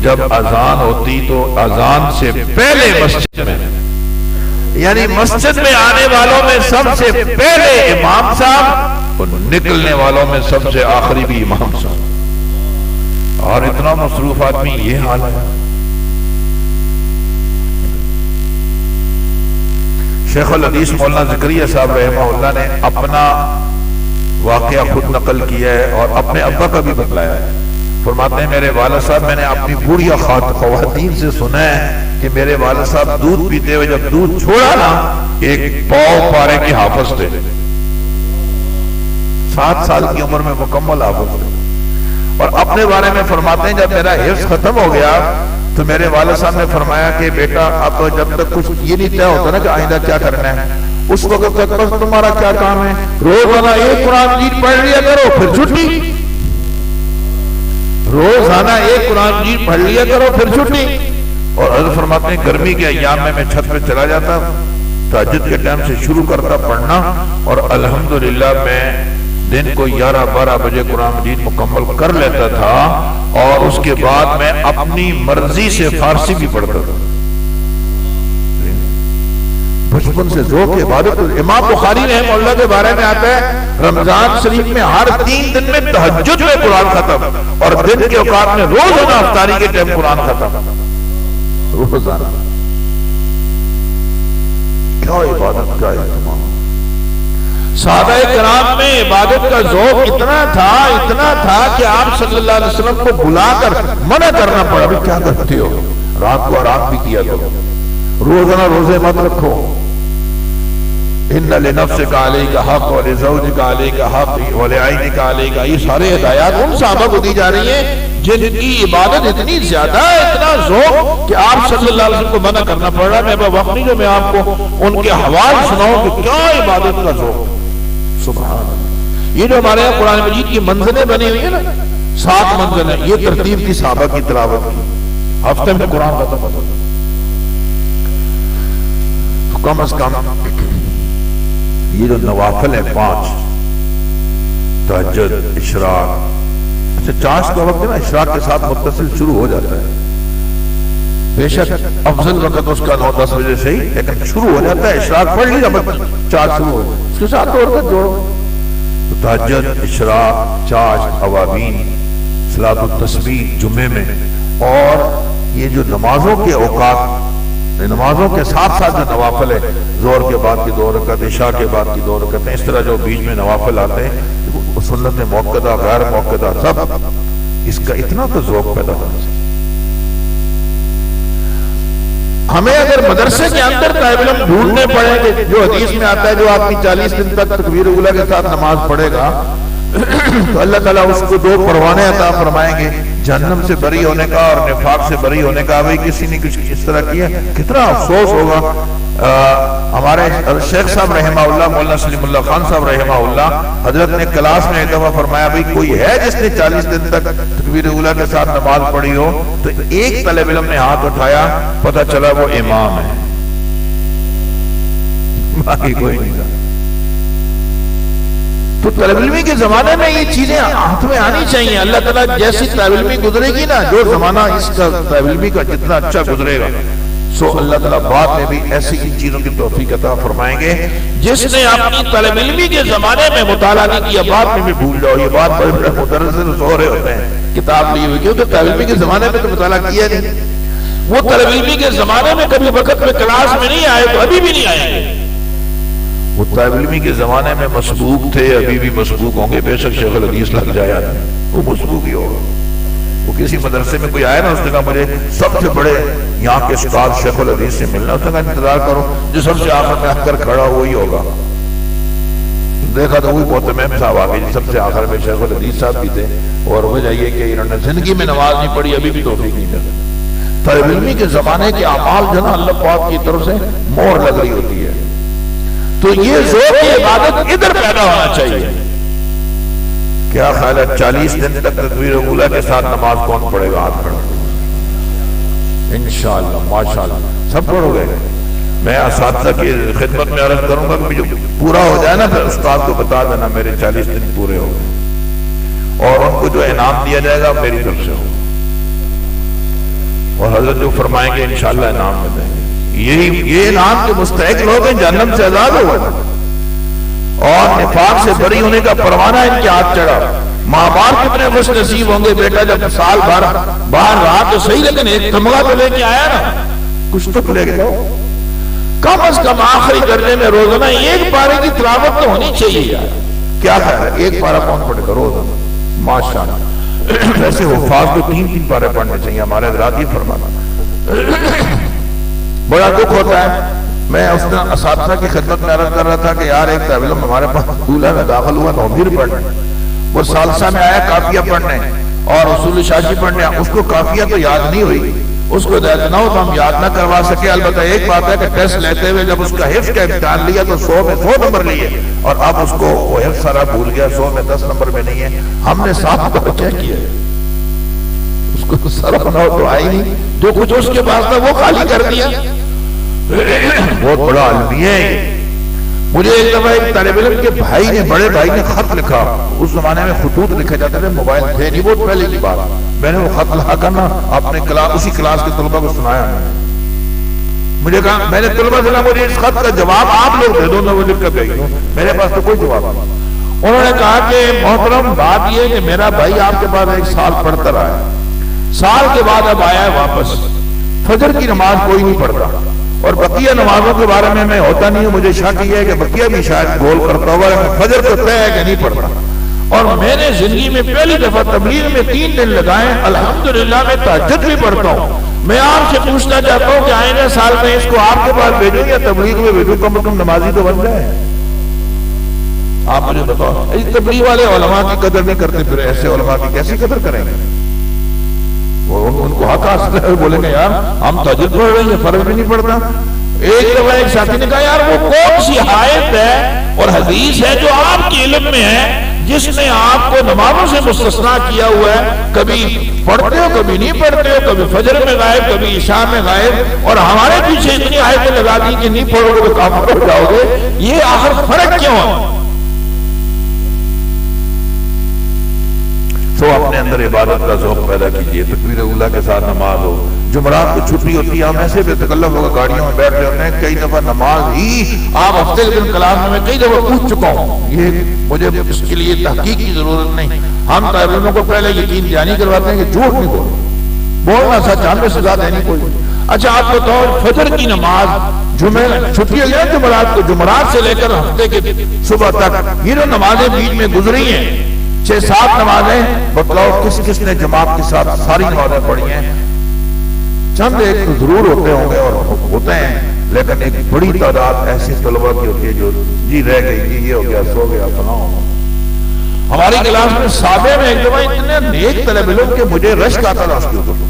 جب اذان ہوتی تو اذان سے پہلے مسجد میں، یعنی مسجد میں آنے والوں میں سب سے پہلے امام صاحب اور نکلنے والوں میں سب سے آخری بھی امام صاحب، اور اتنا مصروف آدمی یہ حال ہے۔ شیخ الحدیث مولانا زکریا صاحب رحمہ اللہ نے اپنا واقعہ خود نقل کیا ہے اور اپنے ابا کا بھی بتلایا ہے۔ فرماتے ہیں میرے والد صاحب، میں نے اپنی بوڑھیا خواتین سے سنا ہے کہ میرے والد صاحب دودھ پیتے ہوئے جب دودھ چھوڑا نا، ایک پاؤ پارے کے حافظ تھے، 7 سال کی عمر میں مکمل حافظ تھے۔ اور اپنے بارے میں فرماتے ہیں جب میرا حفظ ختم ہو گیا تو میرے والد صاحب نے فرمایا کہ بیٹا اب جب تک کچھ یہ نہیں طے ہوتا نا کہ آئندہ کیا کرنا ہے، اس وقت تک بس تمہارا کیا کام ہے، روزانہ ایک قرآن مجید پڑھ لیا کرو پھر چھٹی، روزانہ ایک قرآن مجید پڑھ لیا کرو پھر چھٹی۔ اور حضرت فرماتے ہیں گرمی کے ایام میں چھت پہ چلا جاتا، تہجد کے ٹائم سے شروع کرتا پڑھنا، اور الحمدللہ میں دن کو 11-12 بجے قرآن مجید مکمل کر لیتا تھا، اور اس کے بعد میں اپنی مرضی سے فارسی بھی پڑھتا تھا۔ بچپن سے ذوق عبادت۔ امام بخاری رحمہ اللہ کے بارے میں آتا ہے رمضان شریف میں ہر 3 دن میں تہجد میں قرآن ختم، اور دن کے اوقات میں روزانہ افطاری کے ٹائم قرآن ختم، روزانہ۔ کیا عبادت کا اہتمام! صحابہ کرام میں عبادت کا ذوق اتنا تھا کہ آپ صلی اللہ علیہ وسلم کو بلا کر منع کرنا پڑا، بھی کیا کرتے ہو، رات کو آرام بھی کیا کرو، روزانہ روزے مت رکھو، ان لنفسک علیک حق ولزوجک علیک حق ولعینک علیک، یہ سارے ہدایات ان صحابہ کو دی جا رہی ہیں جن کی عبادت اتنی زیادہ ہے، اتنا ذوق کہ آپ صلی اللہ علیہ وسلم کو منع کرنا پڑ رہا ہے۔ میں وقت نہیں جو میں آپ کو ان کے حوال سناؤں کہ کیا عبادت کا ذوق۔ سبحان اللہ! یہ جو ہمارے یہاں قرآن مجید کی منزلیں بنی ہوئی ہیں نا، 7 منزلیں، یہ ترتیب کی صحابہ کی تلاوت کی، ہفتے میں قرآن ختم ہوتا تھا۔ کم از کم یہ جو نوافل ہیں 5، تہجد، اشراق، اچھا چاش کا وقت ہے نا، اشراق کے ساتھ متصل شروع ہو جاتا ہے، بے شک افضل وقت اس کا 9-10 بجے سے ہی، لیکن شروع ہو جاتا ہے، اشراق پڑھ لیا چاش شروع ہو جاتا ہے، اس کے ساتھ اور وقت جوڑو، تہجد، اشراق، چاش، اوابین، صلاۃ التسبیح جمعے میں، اور یہ جو نمازوں کے اوقات، نمازوں کے ساتھ ساتھ جو نوافل ہے، ظہر کے بعد کی 2 رکعت، عشاء کے بعد کی 2 رکعت، اس طرح جو بیچ میں نوافل آتے ہیں، سنت موقدہ، غیر موقدہ، سب اس کا اتنا تو ذوق پیدا ہونا چاہیے۔ ہمیں اگر مدرسے کے اندر طالب علم ڈھونڈنے پڑیں گے، جو حدیث میں آتا ہے جو آدمی 40 دن تک تکبیر اولیٰ کے ساتھ نماز پڑھے گا تو اللہ تعالیٰ اس کو 2 پروانے عطا فرمائیں گے، جہنم سے بری ہونے کا اور نفاق سے بری ہونے کا۔ بھائی کسی نے کچھ اس طرح کیا، کتنا افسوس ہوگا۔ ہمارے شیخ صاحب رحمہ اللہ، مولانا سلیم اللہ خان صاحب رحمہ اللہ، حضرت نے کلاس میں ایک دفعہ فرمایا بھائی کوئی ہے جس نے 40 دن تک تکبیر اولیٰ کے ساتھ نماز پڑھی ہو؟ تو ایک طالب علم نے ہاتھ اٹھایا، پتہ چلا وہ امام ہے، باقی کوئی نہیں تھا۔ تو طالب علمی کے زمانے میں یہ چیزیں ہاتھ میں آنی چاہیے۔ اللہ تعالیٰ جیسی طالب علمی گزرے گی نا، جو زمانہ اس کا طالب علمی کا جتنا اچھا گزرے گا، سو اللہ تعالیٰ بعد میں بھی ایسی ان چیزوں کی توفیق عطا فرمائیں گے۔ جس نے اپنی طالب علمی کے زمانے میں مطالعہ نہیں کیا، بعد میں بھی بھول جاؤ، یہ بات بڑے بڑے مدرس ہو رہے ہوتے ہیں کتاب لی ہوئی، کیونکہ طالب علمی کے زمانے میں تو مطالعہ کیا نہیں۔ وہ طالب علمی کے زمانے میں کبھی وقت میں کلاس میں نہیں آئے تو ابھی بھی نہیں آئیں گے۔ وہ طالب علمی کے زمانے میں مسبوق تھے، ابھی بھی مسبوق ہوں گے، بے شک شیخ الحدیث لگ جائے آدمی، وہ مسبوق ہی ہوگا۔ وہ کسی مدرسے میں کوئی آیا نا، اس نے کہا مجھے سب سے بڑے یہاں کے استاد شیخ الحدیث سے ملنا، اس نے کہا انتظار کرو، جو سب سے آخر میں آ کر کھڑا وہی ہوگا۔ دیکھا تو وہی محتمم صاحب آگے، سب سے آخر میں شیخ الحدیث صاحب بھی تھے، اور وجہ یہ کہ انہوں نے زندگی میں نماز نہیں پڑھی، ابھی بھی توفیق نہیں ملی۔ طالب علمی کے زمانے کے اعمال جو نا اللہ پاک کی طرف سے مہر لگ رہی ہوتی ہے۔ تو یہ ذوق عبادت ادھر پیدا ہونا چاہیے۔ کیا خیال ہے 40 دن تک تکبیر اولیٰ کے ساتھ نماز کون پڑھے گا؟ ہاتھ کھڑا، انشاءاللہ، ماشاءاللہ، سب پڑھو گے؟ میں اساتذہ کی خدمت میں عرض کروں گا کہ جو پورا ہو جائے نا پھر استاد کو بتا دینا میرے 40 دن پورے ہو گئے، اور ان کو جو انعام دیا جائے گا میری طرف سے ہو، اور حضرت جو فرمائیں گے انشاءاللہ انعام میں دیں گے۔ یہ انعام کے مستحق لوگ ہیں، جہنم سے آزاد ہو گئے اور نفاق سے بری ہونے کا پروانہ ان کے ہاتھ چڑھا۔ ماں باپ کتنے خوش نصیب ہوں گے، بیٹا جب سال بھر باہر رہا تو صحیح لیکن ایک تمغہ تو لے کے آیا نا، کچھ تو لے گئے، کم از کم آخری درجے میں روزانہ ایک پارے کی تلاوت تو ہونی چاہیے یار۔ کیا ہے ایک پارہ کون پڑھے گا روزانہ؟ ماشاءاللہ ویسے حفاظ کو 3 پارے پڑھنے چاہیے، ہمارے حضرات یہ فرمانا۔ بڑا دکھ ہوتا ہے، میں اس دن اساتذہ کی خدمت میں عرض کر رہا تھا کہ یار ایک طالب علم ہمارے پاس اسکول ہے، میں داخل ہوا توحید پڑھنے، وہ ثالثہ میں آیا قافیہ پڑھنے اور اصول شاشی پڑھنے، اس کو قافیہ تو یاد نہیں ہوئی، اس کو نہ ہو تو ہم یاد نہ کروا سکے۔ البتہ ایک بات ہے کہ ٹیسٹ لیتے ہوئے جب اس کا حفظ کا امتحان لیا تو 100 میں 100 نمبر لیے، اور اب اس کو وہ حفظ سارا بھول گیا، 100 میں 10 نمبر میں نہیں ہے۔ ہم نے صاف طور کیا کیا ہے، اس کو سارا بناؤ تو آئی نہیں، جو کچھ اس کے پاس تھا وہ خالی کر دیا۔ بہت بڑا عالمی ہے۔ مجھے ایک دفعہ ایک طالب علم کے بھائی نے، بڑے بھائی نے خط لکھا، اس زمانے میں خطوط لکھے جاتے تھے، موبائل تھے نہیں، بہت پہلے کی بات، میں نے وہ خط لکھا کرنا اپنے اسی کلاس کے طلبہ کو سنایا، مجھے کہا، میں نے طلبہ سے کہا مجھے اس خط کا جواب آپ لوگ دے دو، میں وہ لکھ کر بھیج دوں، میرے پاس تو کوئی جواب نہیں۔ انہوں نے کہا کہ محترم بات یہ کہ میرا بھائی آپ کے پاس 1 سال پڑھتا رہا ہے، سال کے بعد اب آیا ہے واپس، فجر کی نماز کوئی نہیں پڑھتا، اور بقیہ نمازوں کے بارے میں ہوتا نہیں ہوں، مجھے شک یہ ہے کہ بقیہ بھی شاید گول کرتا ہوگا، فجر تو طے ہے کہ نہیں پڑھتا، اور میں نے زندگی میں پہلی دفعہ تبلیغ میں 3 دن لگائے، الحمدللہ میں تہجد بھی پڑھتا ہوں۔ میں آپ سے پوچھنا چاہتا ہوں کہ آئندہ سال میں اس کو آپ کے پاس بھیجوں یا تبلیغ میں بھیجوں، کم از کم نمازی تو بن جائے۔ آپ مجھے بتاؤ، تبلیغ والے علماء کی قدر نہیں کرتے، پھر ایسے علماء کی کیسی قدر کریں گے؟ ان کو حق حاصل ہے، بولیں گے یار ہم تہجد پڑھ رہے ہیں، فرض بھی نہیں پڑھتا۔ ایک دفعہ ایک ساتھی نے کہا یار وہ کون سی آیت ہے اور حدیث ہے جو آپ کے علم میں ہے جس نے آپ کو نمازوں سے مستثنا کیا ہوا ہے؟ کبھی پڑھتے ہو کبھی نہیں پڑھتے ہو، کبھی فجر میں غائب کبھی عشاء میں غائب، اور ہمارے پیچھے اتنی آیتیں لگا دی کہ نہیں پڑھو گے تو کافر ہو جاؤ گے، یہ آخر فرق کیوں ہے؟ تو اپنے اندر عبادت کا ذوق پیدا کیجئے، تکبیر اولیٰ کے ساتھ نماز ہو، جمعرات کو چھٹی ہوتی ہے، ہم ایسے بے تکلف ہوگا گاڑیوں میں بیٹھ رہے ہیں، کئی دفعہ نماز ہی آپ ہفتے کے دن کلاس میں کئی دفعہ پوچھ چکا ہوں، یہ مجھے اس کے لیے تحقیق کی ضرورت نہیں، ہم طالب علموں کو پہلے یقین دہانی کرواتے ہیں کہ جھوٹ نہیں بولنا سچ، ہم میں سزا دینی کوئی۔ اچھا آپ بتاؤ فجر کی نماز جمعہ چھٹی ہو گیا جمعرات کو، جمعرات سے لے کر ہفتے کے صبح تک یہ جو نمازیں بیچ میں گزری ہیں 6-7 نمازیں، بتلاؤ کس کس نے جماعت کے ساتھ ساری نمازیں پڑھی ہیں؟ چند ایک ضرور ہوتے ہوں گے اور ہوتے ہیں، لیکن ایک بڑی تعداد ایسی طلبہ کی ہوتی ہے جو جی رہ گئی، جی یہ ہو گیا، سو گیا، فلاں ہو گیا۔ ہماری کلاس میں سابع میں ایک دفعہ اتنے نیک طالب علم کہ مجھے رشک آتا تھا اس کے اوپر،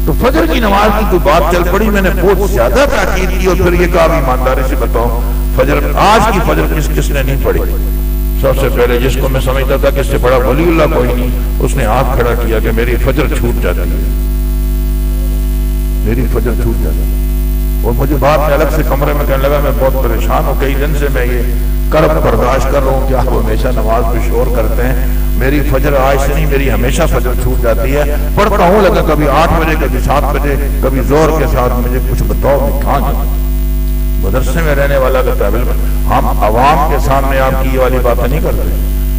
تو فجر کی نماز کی کوئی بات چل پڑی، میں نے بہت زیادہ تاکید کی اور پھر یہ کہا ایمانداری سے بتاؤ فجر آج کی فجر کس نے نہیں پڑھی؟ سب سے پہلے جس کو میں سمجھتا تھا کہ اس سے بڑا ولی اللہ کوئی نہیں، اس نے ہاتھ کھڑا کیا کہ میری فجر چھوٹ جاتی ہے، میری فجر چھوٹ جاتی ہے، اور مجھے بعد میں الگ سے کمرے میں کہنے لگا میں بہت پریشان ہوں، کئی دن سے میں یہ کرب برداشت کر رہا ہوں کہ آپ ہمیشہ نماز پہ شور کرتے ہیں، میری فجر آج سے نہیں، میری ہمیشہ فجر چھوٹ جاتی ہے، پڑھتا ہوں لیکن کبھی 8 بجے کبھی 7 بجے کبھی زور کے ساتھ، مجھے کچھ بتاؤ میں کہاں جاؤں؟ مدرسے میں رہنے والا کا طالب علم، ہم عوام کے سامنے آپ کی یہ والی باتیں نہیں کرتے،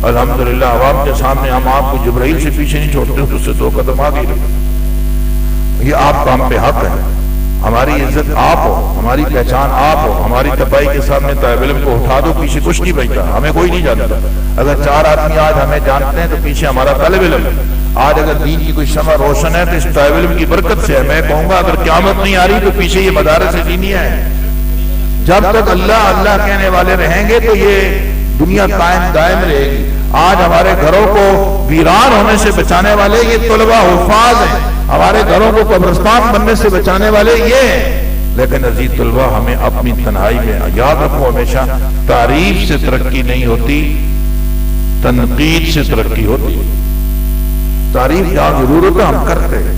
الحمدللہ عوام کے سامنے ہم آپ کو جبرائیل سے پیچھے نہیں چھوڑتے، اس سے 2 قدم آگے رہتے، یہ آپ کا ہم پہ حق ہے، ہماری عزت آپ ہو، ہماری پہچان آپ ہو، ہماری تپائی کے سامنے طالب علم کو اٹھا دو، پیچھے کچھ نہیں بچتا، ہمیں کوئی نہیں جانتا، اگر 4 آدمی آج ہمیں جانتے ہیں تو پیچھے ہمارا طالب علم ہے، آج اگر دین کی کوئی شمع روشن ہے تو اس طالب علم کی برکت سے ہے، میں کہوں گا اگر قیامت نہیں آ رہی تو پیچھے یہ مدارس دینیہ ہے، جب تک اللہ اللہ کہنے والے رہیں گے تو یہ دنیا قائم دائم رہے گی۔ آج ہمارے گھروں کو ویران ہونے سے بچانے والے یہ طلبہ حفاظ ہیں، ہمارے گھروں کو قبرستان بننے سے بچانے والے یہ ہیں، لیکن عزیز طلبہ ہمیں اپنی تنہائی میں یاد رکھو ہمیشہ تعریف سے ترقی نہیں ہوتی، تنقید سے ترقی ہوتی، تعریف جہاں ضرورت ہے ہم کرتے ہیں،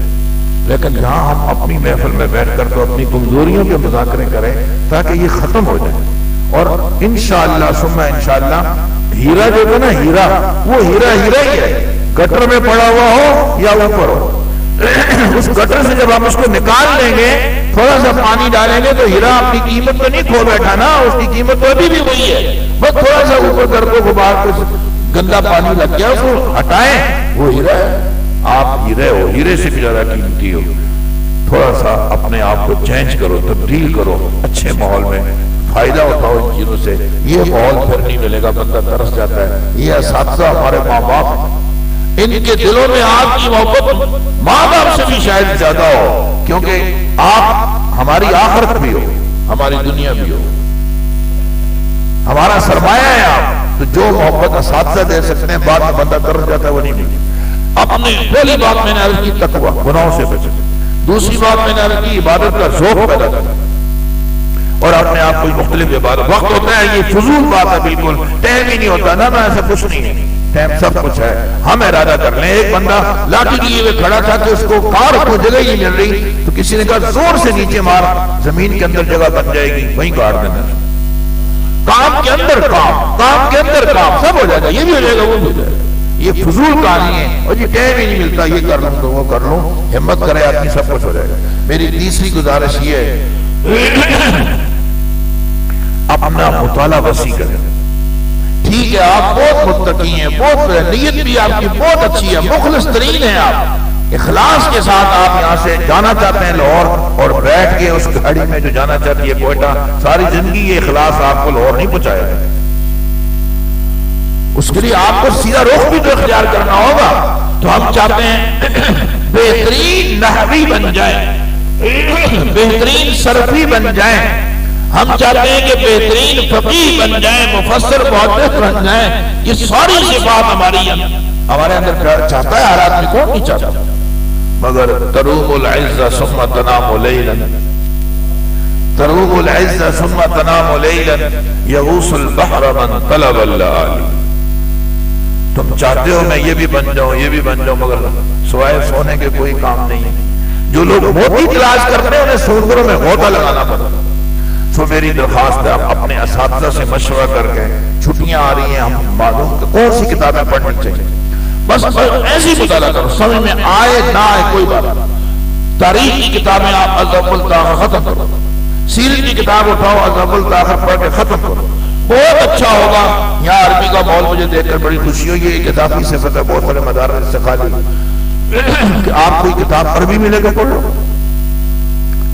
لیکن یہاں ہم اپنی محفل میں بیٹھ کر تو اپنی کمزوریوں کے مذاکرے کریں تاکہ یہ ختم ہو جائے. اور انشاءاللہ ثم انشاءاللہ ہیرا جو ہے نا ہیرا، وہ ہیرا ہیرا ہی ہے، گٹر میں پڑا ہوا ہو یا اوپر ہو. اس گٹر سے جب ہم اس کو نکال لیں گے، تھوڑا سا پانی ڈالیں گے تو ہیرا اپنی قیمت تو نہیں کھو بیٹھا نا، اس کی قیمت تو ابھی بھی وہی ہے. بس تھوڑا سا اوپر کر کو غبار کو گندا پانی لگ گیا، اس کو ہٹائیں، وہ ہیرا ہے. آپ ہیرے ہو، ہیرے سے بھی زیادہ قیمتی ہو. تھوڑا سا اپنے آپ کو چینج کرو، تبدیل کرو، اچھے ماحول میں فائدہ اٹھاؤ ان چیزوں سے. یہ ماحول پھر نہیں ملے گا، بندہ ترس جاتا ہے. یہ اساتذہ ہمارے ماں باپ، ان کے دلوں میں آپ کی محبت ماں باپ سے بھی شاید زیادہ ہو، کیونکہ آپ ہماری آخرت بھی ہو، ہماری دنیا بھی ہو، ہمارا سرمایہ ہے آپ. تو جو محبت اساتذہ دے سکتے ہیں، بعد میں بندہ ترس جاتا ہے، وہ نہیں ملتی. اپنے پہلی بات میں نے عرض کی تقویٰ، گناہوں سے بچے. دوسری بات میں نے عرض کی عبادت کا ذوق پیدا کرنا، اور اپنے آپ کو مختلف عبادت. وقت ہوتا ہے، یہ فضول بات ہے، بالکل ٹائم ہی نہیں ہوتا نا، ایسا کچھ نہیں ہے، ٹائم سب کچھ ہے. ہم ارادہ کر لیں. ایک بندہ لاٹھی لیے ہوئے کھڑا تھا کہ اس کو کار کو جگہ ہی مل رہی، تو کسی نے کہا زور سے نیچے مار، زمین کے اندر جگہ بن جائے گی، وہیں گاڑ دینا. کام کے اندر کام، کام کے اندر کام، سب ہو جائے گا، یہ بھی ہو جائے گا، وہ بھی ہو جائے گا. یہ فضول کہانی ہے، اور یہ ٹائم ہی نہیں ملتا، یہ کر لوں تو وہ کر لوں. ہمت کرے آدمی، سب کچھ ہو جائے گا. میری تیسری گزارش یہ ہے، اپنا مطالعہ وسیع کریں. ٹھیک ہے، آپ بہت متقی ہیں، بہت نیت بھی آپ کی بہت اچھی ہے، مخلص ترین ہیں آپ، اخلاص کے ساتھ آپ یہاں سے جانا چاہتے ہیں لاہور، اور بیٹھ کے اس گاڑی میں جو جانا چاہتی ہے کوئٹہ، ساری زندگی یہ اخلاص آپ کو لاہور نہیں پہنچایا ہے. اس کے لیے آپ کو سیدھا رخ بھی تو اختیار کرنا ہوگا. تو ہم چاہتے ہیں بہترین نحوی بن جائیں، بہترین صرفی بن جائیں. ہم چاہتے ہیں کہ بہترین فقیہ بن جائیں، مفسر محدث بن جائیں. یہ ساری صفات ہمارے اندر چاہتا ہے ہر آدمی، کون نہیں چاہتا. مگر تروم العز ثم تنام لیلا، تروم العز ثم تنام لیلا یغوص البحر من طلب اللآلی. تم چاہتے ہو میں یہ بھی بن جاؤں، یہ بھی بن جاؤں، مگر سوائے سونے کے کوئی کام نہیں ہے. جو لوگ موتی تلاش کرتے ہیں انہیں سمندروں میں غوطہ لگانا پڑتا. تو میری درخواست ہے، آپ اپنے اساتذہ سے مشورہ کر کے، چھٹیاں آ رہی ہیں، ہم معلوم کہ کون سی کتابیں پڑھنی چاہیے، بس ایسی مطالعہ کرو، سمجھ میں آئے نہ آئے کوئی بات. تاریخ کی کتابیں آپ ازب التاخر ختم کرو، سیرت کی کتاب اٹھاؤ، ازب التاخر پڑھ کے ختم کرو، بہت اچھا ہوگا. یہاں عربی کا ماحول مجھے دیکھ کر بڑی خوشی ہوئی. ایک اضافی صفت ہے، بہت سارے مدارس سے خالی کہ آپ کوئی کتاب عربی میں لے کے پڑھ لو،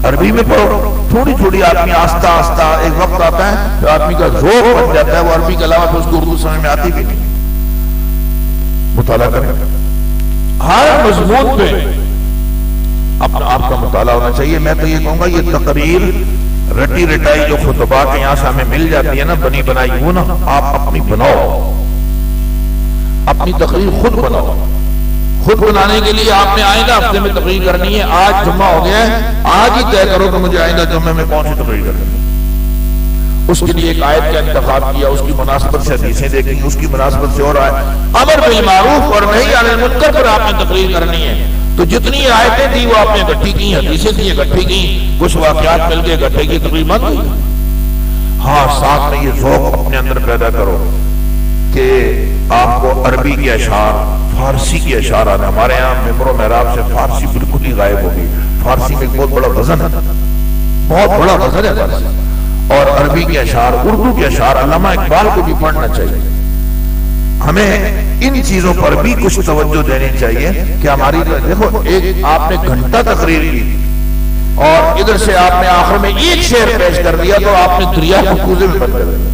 عربی میں پڑھو. تھوڑی تھوڑی آدمی آہستہ آہستہ ایک وقت آتا ہے تو آدمی کا ذوق بن جاتا ہے، وہ عربی کے علاوہ تو اس کو اردو سمجھ میں آتی بھی نہیں. مطالعہ کریں، ہر مضمون پہ اپنا آپ کا مطالعہ ہونا چاہیے. میں تو یہ کہوں گا، یہ تقریر رٹی رٹائی جو خطبات یہاں سے ہمیں مل جاتی ہے نا، بنی بنائی، وہ نا آپ اپنی بناؤ، اپنی تقریر خود بناؤ. خود بنانے کے لیے آپ نے آئندہ ہفتے میں تقریر کرنی ہے. آج جمعہ ہو گیا ہے، آج ہی طے کرو کہ مجھے آئندہ جمعے میں کون سی تقریر کرنی ہے. اس کے لیے ایک آیت کا انتخاب کیا، اس کی مناسبت سے حدیثیں دیکھی، اس کی مناسبت سے اور امر بالمعروف اور نہی عن المنکر پر آپ نے تقریر کرنی ہے. تو جتنی آیتیں تھی وہ آپ نے اکٹھی کی، حدیثیں تھی اکٹھی کی، کچھ واقعات مل کے اکٹھے کی، تقریر مت ہوئی. ہاں، ساتھ میں یہ ذوق اپنے اندر پیدا کرو کہ آپ کو عربی کے اشعار، فارسی کے اشعار آنے. ہمارے یہاں ممبر و محراب سے فارسی بالکل ہی غائب ہوگی. فارسی میں ایک بہت بڑا وزن ہے، بہت بڑا وزن ہے فارسی. اور عربی کے اشعار، اردو کے اشعار، علامہ اقبال کو بھی پڑھنا چاہیے. ہمیں ان چیزوں پر بھی کچھ توجہ دینی چاہیے کہ ہماری، دیکھو ایک آپ نے گھنٹہ تقریر کی اور ادھر سے آپ نے آخر میں ایک شعر پیش کر دیا تو آپ نے دریا کو کوزے میں بند کر دیا.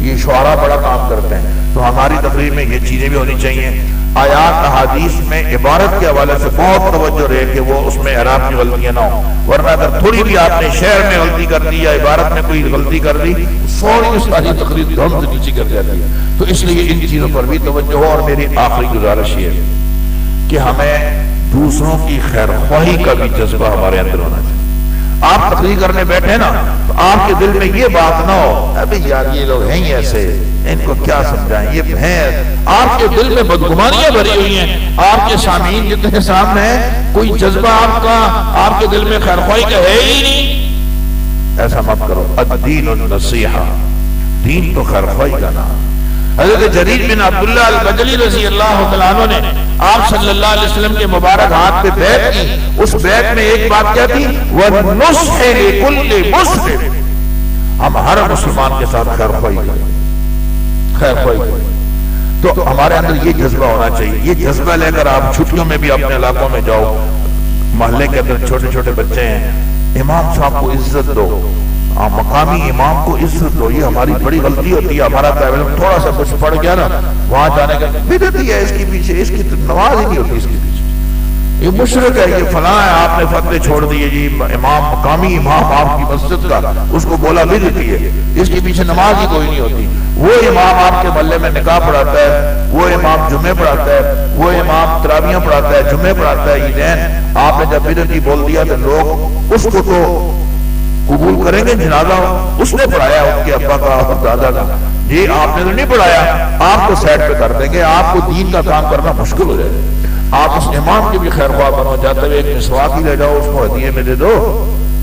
یہ شعراء بڑا کام کرتے ہیں. تو ہماری تقریر میں یہ چیزیں بھی ہونی چاہیے. آیات احادیث میں عبارت کے حوالے سے بہت توجہ رہے کہ وہ اس میں اعراب کی غلطیاں نہ ہوں، ورنہ اگر تھوڑی بھی آپ نے شعر میں غلطی کر دی یا عبارت میں کوئی غلطی کر دی، فوری ساری تقریر دھم سے نیچے کر جاتی ہے. تو اس لیے ان چیزوں پر بھی توجہ ہو. اور میری آخری گزارش یہ ہے کہ ہمیں دوسروں کی خیر خواہی کا بھی جذبہ ہمارے اندر ہونا چاہیے. آپ تقریر کرنے بیٹھے نا تو آپ کے دل میں یہ بات نہ ہو ابھی یار یہ لوگ ہیں ہی ایسے، ان کو کیا سمجھائیں، یہ ہیں، آپ کے دل میں بدگمانیاں بھری ہوئی ہیں، آپ کے سامعین جتنے سامنے ہیں کوئی جذبہ آپ کے دل میں خیرخواہی کا ہے ہی نہیں، ایسا مت کرو۔ الدین النصیحہ، دین تو خیرخواہی کا نام۔ حضرت جریر بن عبداللہ البجلی رضی اللہ تعالیٰ عنہ نے آپ صلی اللہ علیہ وسلم کے مبارک ہاتھ پہ بیعت کی، اس بیعت میں ایک بات کیا تھی، وَالنُّصْحِ لِكُلِّ مُسْلِمٍ، ہم ہر مسلمان کے ساتھ خیرخواہی کریں، خیرخواہی کریں۔ تو ہمارے اندر یہ جذبہ ہونا چاہیے، یہ جذبہ لے کر آپ چھٹیوں میں بھی اپنے علاقوں میں جاؤ، محلے کے اندر چھوٹے چھوٹے بچے ہیں، امام صاحب کو عزت دو، مقامی امام کو عزت دو۔ یہ ہماری بڑی غلطی ہوتی ہے، ہمارا طالب تھوڑا سا کچھ پڑھ گیا نا وہاں جانے کا بدعت ہی ہے اس کے پیچھے، اس کی نماز ہی نہیں ہوتی اس کے پیچھے، یہ مشرک ہے، یہ فلاں ہے، آپ نے فتوے چھوڑ دیے جی، امام مقامی امام آپ کی مسجد کا، اس کو بولا بدعت ہی ہے، اس کے پیچھے نماز ہی کوئی نہیں ہوتی۔ وہ امام آپ کے محلے میں نکاح پڑھاتا ہے، وہ امام جمعے پڑھاتا ہے، وہ امام تراویحیں پڑھاتا ہے، جمعے پڑھاتا ہے، عیدین، آپ نے جب بدعت ہی بول دیا تو لوگ اس کو تو قبول کریں گے، جنازہ اس نے پڑھایا ان کے ابا کا اور دادا کا، جی آپ نے تو نہیں پڑھایا، آپ کو سائڈ پہ کر دیں گے، آپ کو دین کا کام کرنا مشکل ہو جائے گا۔ آپ اس امام کے بھی خیر خواہ بنو، جاتے ہوئے ایک مسواک ہی لے جاؤ، اس کو ہدیے میں دے دو،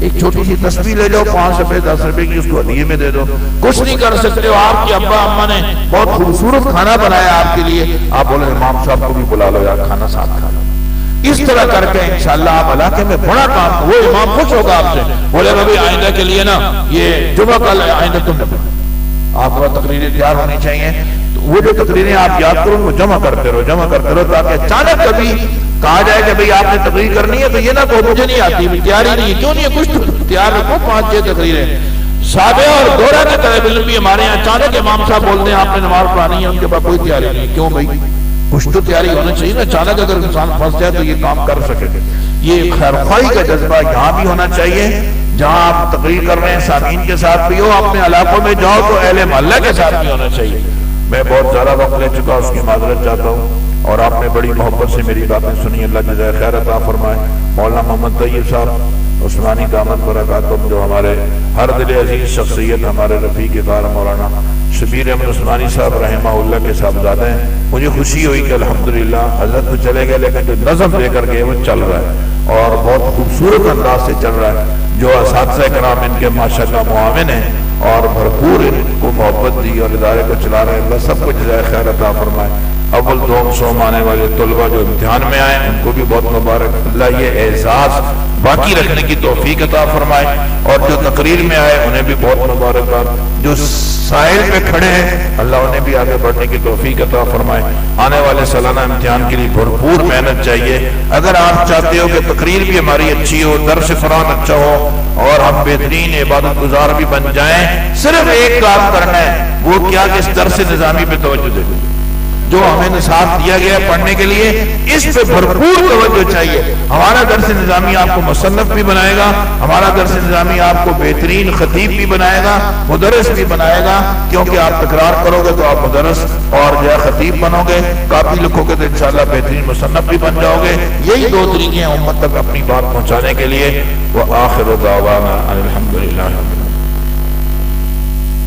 ایک چھوٹی سی تسبیح لے جاؤ 5 روپے 10 روپے کی، اس کو ہدیے میں دے دو۔ کچھ نہیں کر سکتے ہو، آپ کے ابا اماں نے بہت خوبصورت کھانا بنایا آپ کے لیے، آپ بولے امام صاحب کو بھی بلا لو یار، کھانا ساتھ کھا لو۔ اس طرح کر کے انشاءاللہ آپ علاقے میں بڑا کام، وہ امام خوش ہوگا آپ سے، بولے بھائی آئندہ کے لیے نا یہ جمعہ کل آئندہ تم نے آپ کو تقریریں تیار ہونی چاہیے، تو وہ جو تقریریں آپ یاد کرو وہ جمع کرتے رہو، جمع کرتے رہو، تاکہ اچانک کبھی کہا جائے کہ بھئی آپ نے تقریر کرنی ہے تو یہ نہ کہ مجھے نہیں آتی، تیاری نہیں ہے، کیوں نہیں ہے، کچھ تو تیار رکھو، 5-6 تقریریں۔ سابع اور دورہ کے طالب علم بھی ہمارے یہاں اچانک امام صاحب بولتے ہیں آپ نے نماز پڑھانی ہے، ان کے پاس کوئی تیاری نہیں ہے، کیوں بھائی کچھ تو تیاری ہونا چاہیے نا، اچانک اگر انسان پھنس جائے تو یہ کام کر سکے۔ یہ خیرخواہی کا جذبہ یہاں بھی ہونا چاہیے، جہاں آپ تقریر کر رہے ہیں سامعین کے ساتھ بھی ہو، اپنے علاقوں میں جاؤ تو اہل محلہ کے ساتھ بھی ہونا چاہیے۔ میں بہت زیادہ وقت لے چکا، اس کی معذرت چاہتا ہوں، اور آپ نے بڑی محبت سے میری باتیں سنی، اللہ جزائے خیر عطا فرمائے۔ مولانا محمد طیب صاحب عثمانی دامت برکاتہم، جو ہمارے ہر دل عزیز شخصیت، ہمارے رفیق کار مولانا شبیر احمد عثمانی صاحب رحمہ اللہ کے صاحبزادے ہیں، مجھے خوشی ہوئی کہ الحمدللہ حضرت تو چلے گئے لیکن جو نظم دے کر گئے وہ چل رہا ہے، اور بہت خوبصورت انداز سے چل رہا ہے۔ جو اساتذہ کرام ان کے ماشاءاللہ معاون ہیں اور بھرپور ان کو محبت دی اور ادارے کو چلا رہے ہیں، اللہ سب کو جزائے خیر عطا فرمائے۔ اول دوم سوم آنے والے طلبہ جو امتحان میں آئے ان کو بھی بہت مبارک، اللہ یہ اعزاز باقی رکھنے کی توفیق عطا فرمائے، اور جو تقریر میں آئے انہیں بھی بہت مبارکباد، جو سائل پہ کھڑے ہیں اللہ انہیں بھی آگے بڑھنے کی توفیق عطا فرمائے۔ آنے والے سالانہ امتحان کے لیے بھرپور محنت چاہیے۔ اگر آپ چاہتے ہو کہ تقریر بھی ہماری اچھی ہو، درس قرآن اچھا ہو، اور ہم بہترین عبادت گزار بھی بن جائیں، صرف ایک کام کرنا ہے، وہ کیا کہ اس درس نظامی پہ توجہ دے، جو ہمیں نصاب دیا گیا پڑھنے کے لیے، اس پہ بھرپور توجہ چاہیے۔ ہمارا درس نظامی آپ کو مصنف بھی بنائے گا، ہمارا درس نظامی آپ کو بہترین خطیب بھی بنائے گا، مدرس بھی بنائے گا، کیونکہ آپ تکرار کرو گے تو آپ مدرس اور جو خطیب بنو گے، کاپی لکھو گے تو انشاءاللہ بہترین مصنف بھی بن جاؤ گے۔ یہی 2 طریقے ہیں امت تک اپنی بات پہنچانے کے لیے۔ وآخر دعوانا الحمدللہ۔